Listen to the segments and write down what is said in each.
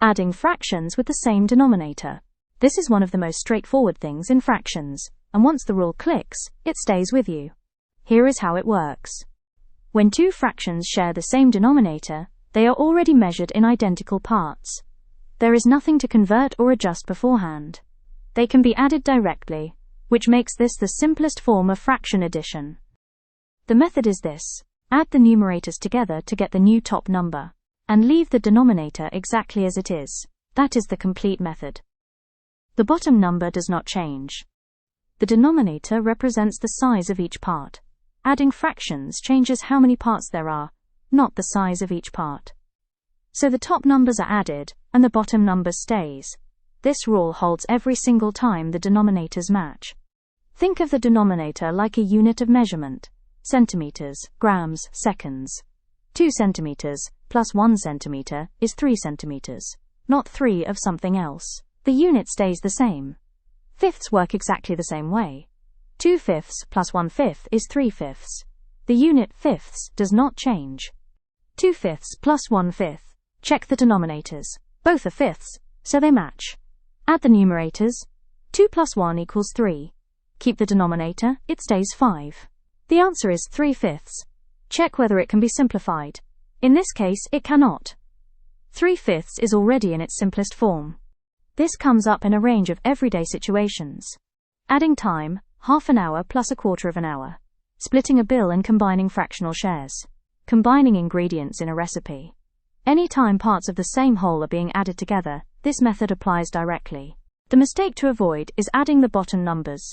Adding fractions with the same denominator. This is one of the most straightforward things in fractions, and once the rule clicks, it stays with you. Here is how it works. When two fractions share the same denominator, they are already measured in identical parts. There is nothing to convert or adjust beforehand. They can be added directly, which makes this the simplest form of fraction addition. The method is this: add the numerators together to get the new top number, and leave the denominator exactly as it is. That is the complete method. The bottom number does not change. The denominator represents the size of each part. Adding fractions changes how many parts there are, not the size of each part. So the top numbers are added, and the bottom number stays. This rule holds every single time the denominators match. Think of the denominator like a unit of measurement: centimeters, grams, seconds. 2 centimeters plus 1 centimeter is 3 centimeters, not 3 of something else. The unit stays the same. Fifths work exactly the same way. 2 fifths plus 1 fifth is 3 fifths. The unit fifths does not change. 2 fifths plus 1 fifth. Check the denominators. Both are fifths, so they match. Add the numerators. 2 plus 1 equals 3. Keep the denominator, it stays 5. The answer is 3 fifths. Check whether it can be simplified. In this case, it cannot. 3 fifths is already in its simplest form. This comes up in a range of everyday situations. Adding time, half an hour plus a quarter of an hour. Splitting a bill and combining fractional shares. Combining ingredients in a recipe. Any time parts of the same whole are being added together, this method applies directly. The mistake to avoid is adding the bottom numbers.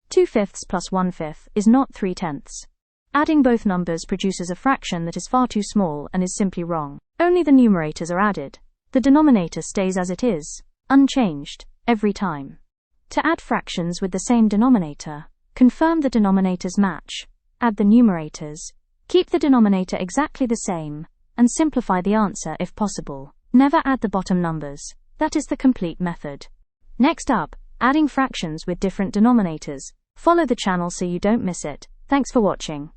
2 fifths plus 1 fifth is not 3 tenths. Adding both numbers produces a fraction that is far too small and is simply wrong. Only the numerators are added. The denominator stays as it is, unchanged, every time. To add fractions with the same denominator, confirm the denominators match, add the numerators, keep the denominator exactly the same, and simplify the answer if possible. Never add the bottom numbers. That is the complete method. Next up, adding fractions with different denominators. Follow the channel so you don't miss it. Thanks for watching.